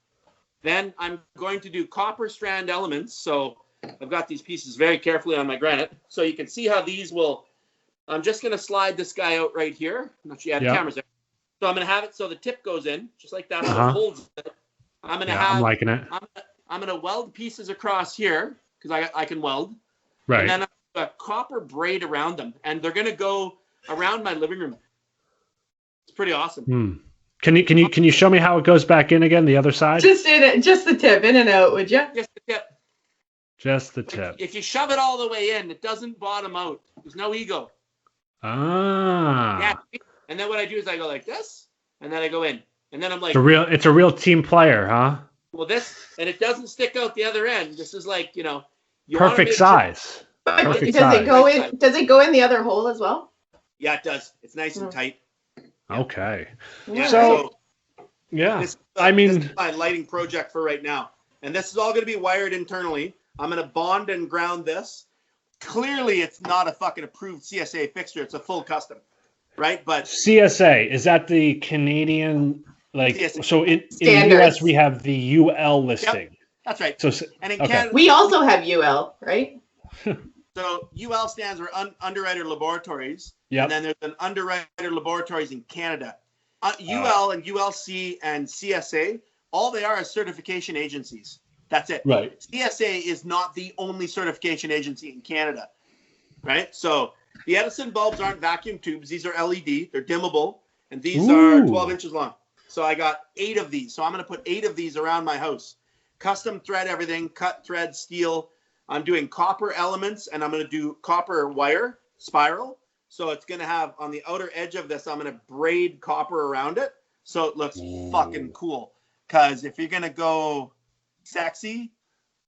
Then I'm going to do copper strand elements. So I've got these pieces very carefully on my granite. So you can see how these will, I'm just going to slide this guy out right here. I'm not sure you have cameras there. So I'm going to have it so the tip goes in, just like that. So it holds it. I'm going to I'm liking it. I'm going to weld pieces across here because I can weld. Right. And then I have a copper braid around them. And they're going to go around my living room. It's pretty awesome. Can you show me how it goes back in again, the other side? Just the tip, in and out, would you? Just the tip. Just the tip. If you shove it all the way in, it doesn't bottom out. There's no ego. Ah. Yeah. And then what I do is I go like this, and then I go in, and then I'm like, it's a real team player, huh? Well, and it doesn't stick out the other end. This is like, you perfect size. Perfect size. Does it go in the other hole as well? Yeah, it does. It's nice and tight. Okay. Yeah, so yeah, this is my lighting project for right now. And this is all going to be wired internally. I'm going to bond and ground this. Clearly, it's not a fucking approved CSA fixture. It's a full custom, right? But CSA, is that the Canadian, like, CSA. So in the US, we have the UL listing. Yep, that's right. So, and in Canada, we also have UL, right? So UL stands for Underwriter Laboratories. Yep. And then there's an Underwriter Laboratories in Canada. UL and ULC and CSA, all they are certification agencies. That's it. Right. CSA is not the only certification agency in Canada, right? So the Edison bulbs aren't vacuum tubes. These are LED. They're dimmable, and these are 12 inches long. So I got 8 of these. So I'm going to put 8 of these around my house. Custom thread everything, cut thread, steel. I'm doing copper elements, and I'm going to do copper wire spiral. So it's going to have on the outer edge of this, I'm going to braid copper around it. So it looks fucking cool. Because if you're going to go sexy,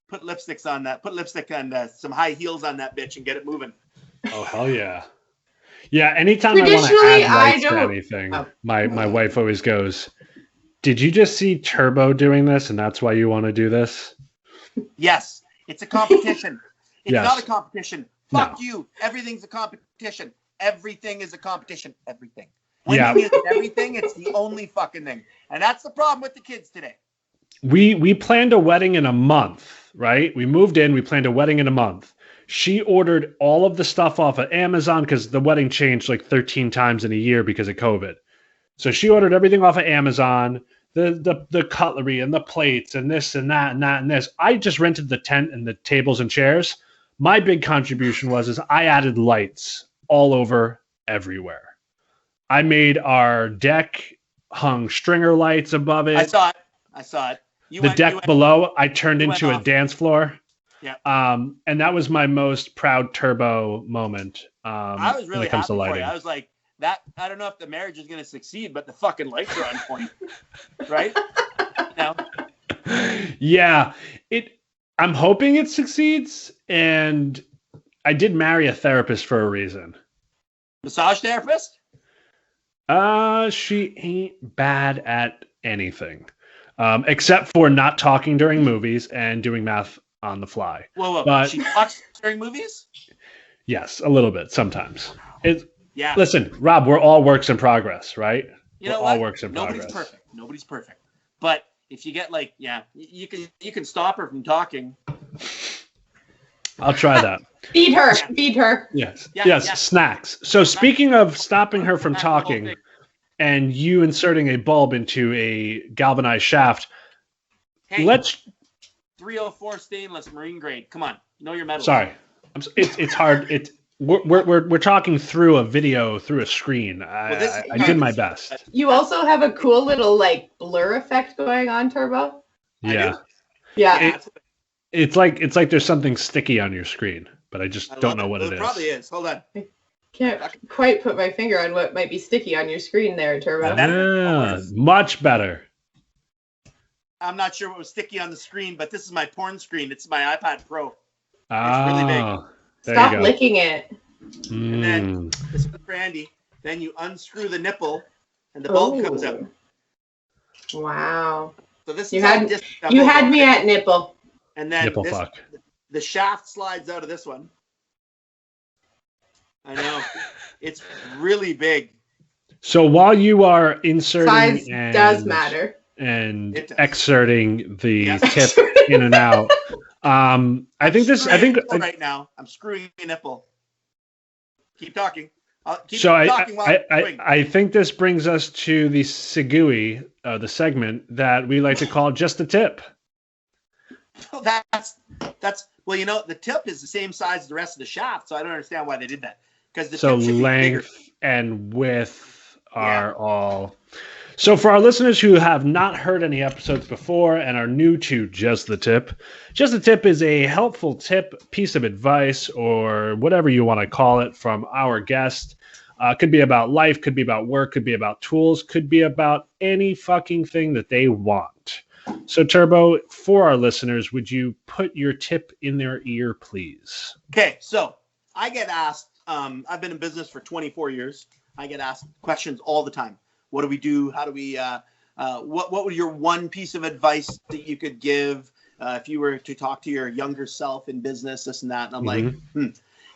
put lipsticks on that. Put lipstick and some high heels on that bitch and get it moving. Oh, hell yeah. Yeah, anytime I want to add lights to anything, my wife always goes, did you just see Turbo doing this and that's why you want to do this? Yes, it's a competition. It's Yes. not a competition. Fuck you. Everything's a competition. Everything is a competition. Everything. Winning is everything. It's the only fucking thing. And that's the problem with the kids today. We planned a wedding in a month, right? We moved in, we planned a wedding in a month. She ordered all of the stuff off of Amazon because the wedding changed like 13 times in a year because of COVID. So she ordered everything off of Amazon, the cutlery and the plates and this and that and that and this. I just rented the tent and the tables and chairs. My big contribution was I added lights all over everywhere. I made our deck hung stringer lights above it. I saw it. The deck below, I turned into a dance floor. Yeah. And that was my most proud Turbo moment. I was really when it comes happy to lighting. for you. I was like, that. I don't know if the marriage is going to succeed, but the fucking lights are on point, right? No. Yeah, I'm hoping it succeeds, and I did marry a therapist for a reason. Massage therapist? She ain't bad at anything, except for not talking during movies and doing math on the fly. Whoa. But she talks during movies? yes, a little bit sometimes. Yeah. Listen, Rob, we're all works in progress, right? You know we're what? all works in progress. Nobody's perfect. But if you get like, you can stop her from talking. I'll try that. Feed her. Yes. Yeah, yes. yeah. Snacks. So speaking of stopping her from talking and you inserting a bulb into a galvanized shaft, Hey, let's 304 stainless marine grade. Come on. Know your metal. Sorry. It's hard. We're talking through a video through a screen. I did my best. You also have a cool little like blur effect going on, Turbo. Yeah. Yeah. It's like there's something sticky on your screen, but I just don't know what it is. It probably is. Hold on. Can't quite put my finger on what might be sticky on your screen there, Turbo. Yeah, much better. I'm not sure what was sticky on the screen, but this is my porn screen. It's my iPad Pro. It's really big. Stop licking it. And then this is for Andy. Then you unscrew the nipple, and the bulb comes out. Wow. So this you is had me at nipple. And then nipple fuck. The shaft slides out of this one. I know. It's really big. So while you are inserting size does matter and exerting the tip in and out, I think right now I'm screwing a nipple. Keep talking. I think this brings us to the segui, the segment that we like to call just the tip. That's well, the tip is the same size as the rest of the shaft, so I don't understand why they did that. Because the tip should be length bigger. And width are all. So for our listeners who have not heard any episodes before and are new to Just the Tip is a helpful tip, piece of advice, or whatever you want to call it from our guest. Could be about life, could be about work, could be about tools, could be about any fucking thing that they want. So Turbo, for our listeners, would you put your tip in their ear, please? Okay, so I get asked, I've been in business for 24 years. I get asked questions all the time. What do we do? How do we, what would your one piece of advice that you could give if you were to talk to your younger self in business, this and that? And I'm like,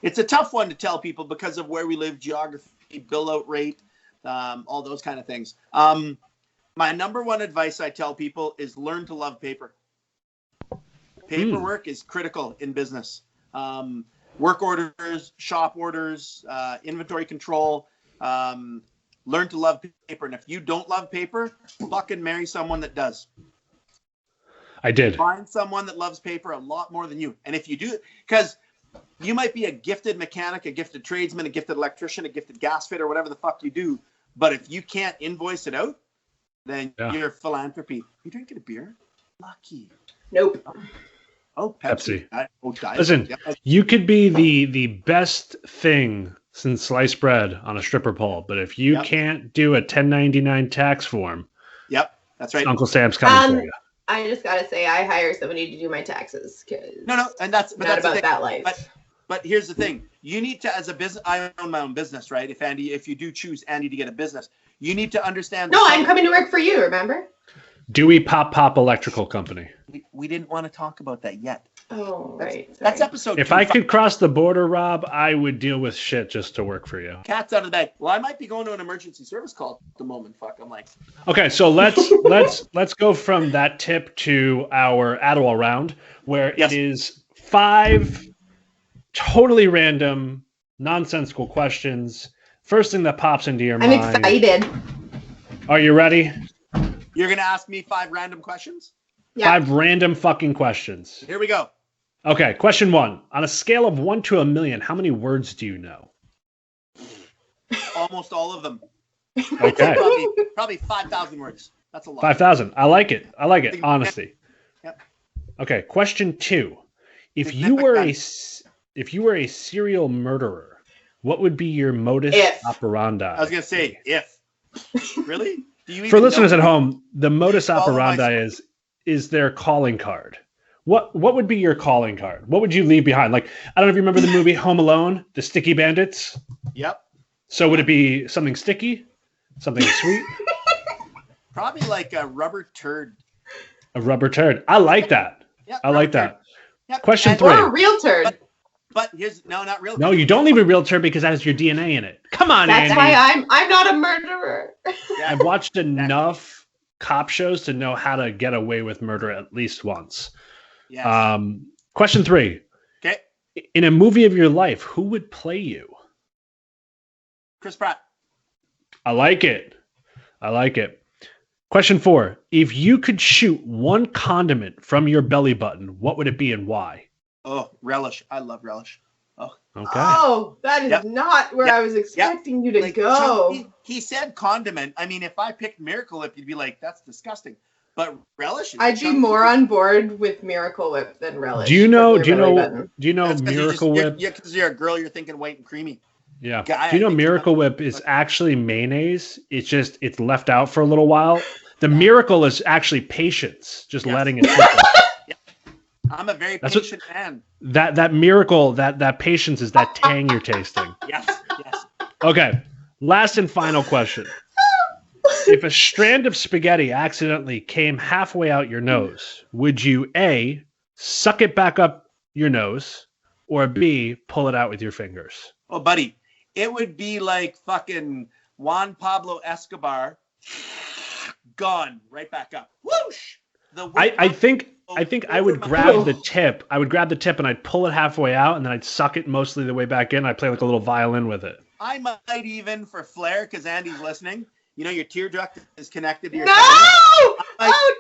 it's a tough one to tell people because of where we live, geography, bill out rate, all those kind of things. My number one advice I tell people is learn to love paper. Paperwork is critical in business. Work orders, shop orders, inventory control. Learn to love paper. And if you don't love paper, fucking marry someone that does. I did. Find someone that loves paper a lot more than you. And if you do, because you might be a gifted mechanic, a gifted tradesman, a gifted electrician, a gifted gas fitter, whatever the fuck you do. But if you can't invoice it out, then you're philanthropy. You drinking a beer? Lucky. Nope. Oh, Pepsi. Listen, you could be the best thing since sliced bread on a stripper pole, but if you can't do a 1099 tax form, that's right. Uncle Sam's coming for you. I just gotta say, I hire somebody to do my taxes. No, and that's not about that life. But here's the thing: you need to, as a business, I own my own business, right? If you do choose Andy to get a business, you need to understand. No, I'm coming to work for you. Remember? Dewey Pop Electrical Company. We didn't want to talk about that yet. Oh, right. That's episode. If I could cross the border, Rob, I would deal with shit just to work for you. Cat's out of the bag. Well, I might be going to an emergency service call at the moment. Fuck, I'm like. Okay, so let's go from that tip to our Adderall round, where it is 5 totally random, nonsensical questions. First thing that pops into your mind. I'm excited. Are you ready? You're gonna ask me 5 random questions? Yeah. 5 random fucking questions. Here we go. Okay, question 1. On a scale of 1 to 1,000,000, how many words do you know? Almost all of them. Okay. Probably 5,000 words. That's a lot. 5,000. I like it. Honestly. Yep. Okay, question 2. If you were a serial murderer, what would be your modus operandi? I was gonna say if. Really? For listeners at home, the modus operandi is their calling card. What would be your calling card? What would you leave behind? Like, I don't know if you remember the movie Home Alone, the sticky bandits. Yep. So would it be something sticky? Something sweet? Probably like a rubber turd. A rubber turd. I like that. Yep, I like that. Yep. Question 3. Or a real turd. But here's not real. No, you don't leave a real turd because that has your DNA in it. Come on, That's Andy. why I'm not a murderer. I've watched enough cop shows to know how to get away with murder at least once. Yes. Question 3. Okay. In a movie of your life, who would play you? Chris Pratt. I like it. Question 4. If you could shoot one condiment from your belly button, what would it be and why? Oh, relish. I love relish. Oh. Okay. Oh, that is not where I was expecting you to go. He said condiment. I mean, if I picked Miracle Whip, you'd be like, that's disgusting. But relish? I'd be more on board with Miracle Whip than relish. Do you know Miracle Whip? Yeah, because you're a girl, you're thinking white and creamy. Yeah. Do you know Miracle Whip is actually mayonnaise? It's left out for a little while. The miracle is actually patience, just letting it sit. I'm a very patient man. That miracle, that patience is that tang you're tasting. Yes. Okay. Last and final question. If a strand of spaghetti accidentally came halfway out your nose, would you A, suck it back up your nose, or B, pull it out with your fingers? Oh, buddy, it would be like fucking Juan Pablo Escobar, gone right back up. Whoosh! I think I would grab the tip. I would grab the tip and I'd pull it halfway out, and then I'd suck it mostly the way back in. I'd play like a little violin with it. I might even, for flair, because Andy's listening. You know, your tear duct is connected to your. No! I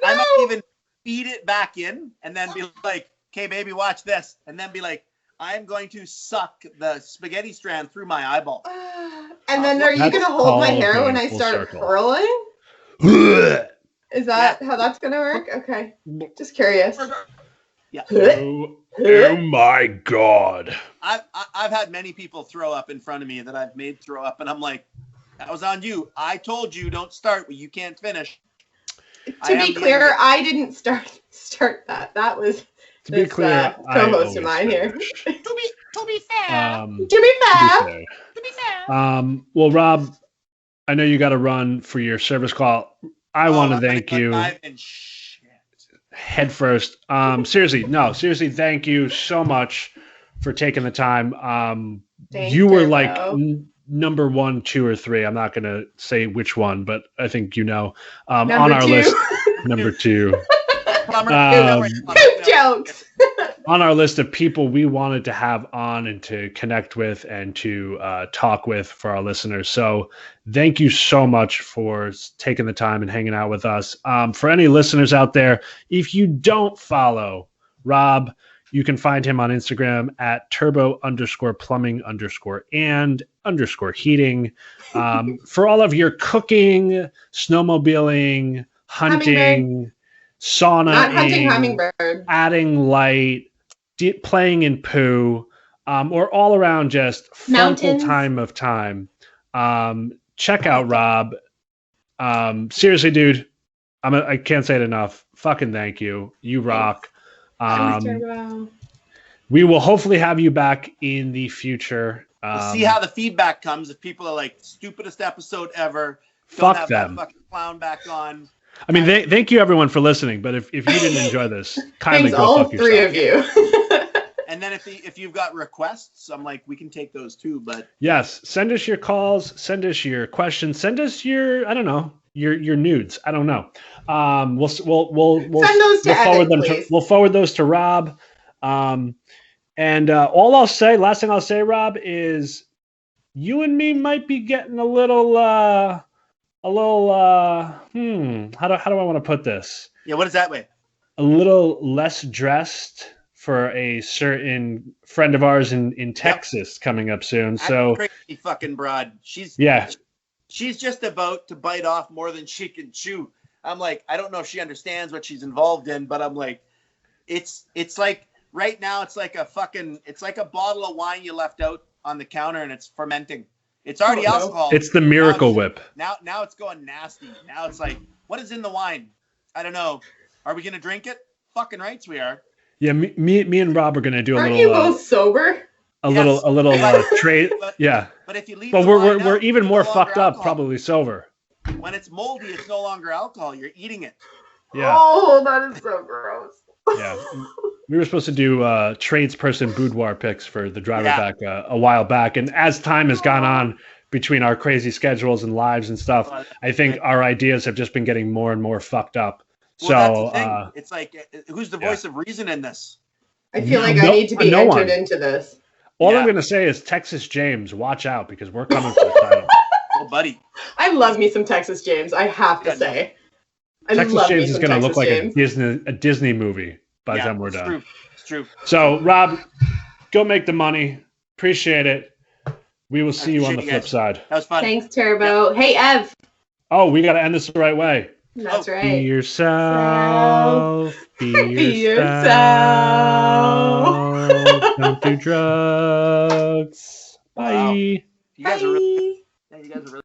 might even feed it back in, and then be like, "Okay, baby, watch this," and then be like, "I'm going to suck the spaghetti strand through my eyeball." And then are you going to hold my hair when I start curling? Is that how that's going to work? Okay. Just curious. Yeah. Oh my God. I've had many people throw up in front of me that I've made throw up, and I'm like, that was on you. I told you don't start what you can't finish. To be clear, I didn't start that. That was co-host of mine here. To be fair. Well, Rob, I know you got to run for your service call. I want to thank you. Head first. Seriously, thank you so much for taking the time. You were like number 1, 2, or 3. I'm not going to say which one, but I think on our list, number 2. plumber. Don't worry, plumber. Poop jokes. On our list of people we wanted to have on and to connect with and to talk with for our listeners. So thank you so much for taking the time and hanging out with us. For any listeners out there, if you don't follow Rob, you can find him on Instagram at turbo_plumbing_and_heating. For all of your cooking, snowmobiling, hunting, sauna, Not hunting hummingbird. adding light, playing in poo, or all around just Mountains. funkle time of time. Check out Rob. Seriously, dude, I can't say it enough. Fucking thank you. You rock. Thanks, Turbo. We will hopefully have you back in the future. We'll see how the feedback comes. If people are like, stupidest episode ever, Fuck don't have them. that fucking clown back on. I mean, thank you everyone for listening. But if you didn't enjoy this, kindly Thanks, go all fuck three yourself. of you. And then if you've got requests, I'm like, we can take those too. But yes, send us your calls, send us your questions, send us your your nudes. I don't know. We'll Send those to forward Evan, them please. we'll forward those to Rob. And last thing I'll say, Rob, is you and me might be getting a little how do I want to put this? yeah, what is that way? A little less dressed for a certain friend of ours in Texas coming up soon. So That's crazy fucking broad. She's just about to bite off more than she can chew. I'm like, I don't know if she understands what she's involved in, but I'm like, it's like right now it's like a bottle of wine you left out on the counter and it's fermenting. It's already alcohol. It's the Miracle Whip. Now it's going nasty. Now it's like, what is in the wine? I don't know. Are we gonna drink it? Fucking rights we are. Yeah, me and Rob are gonna do a Aren't little. you both sober? A little trade. Yeah. But if you leave, But the we're wine out, even it's more no fucked longer up, alcohol. probably sober. When it's moldy, it's no longer alcohol. You're eating it. Yeah. Oh, that is so gross. Yeah. We were supposed to do tradesperson boudoir picks for the driver back a while back, and as time has gone on between our crazy schedules and lives and stuff, I think our ideas have just been getting more and more fucked up. Well, that's the thing. It's like, who's the voice of reason in this? I feel like I need to be entered into this. All I'm going to say is Texas James, watch out because we're coming for the title. Oh, buddy. I love me some Texas James, I have to say. Texas James is going to look like a Disney movie by the time we're done. It's true. So, Rob, go make the money. Appreciate it. We will see you on the flip side. That was fun. Thanks, Turbo. Hey, Ev. Oh, we got to end this the right way. That's right. Be yourself. Be yourself. Don't do drugs. Bye. Wow. You guys are really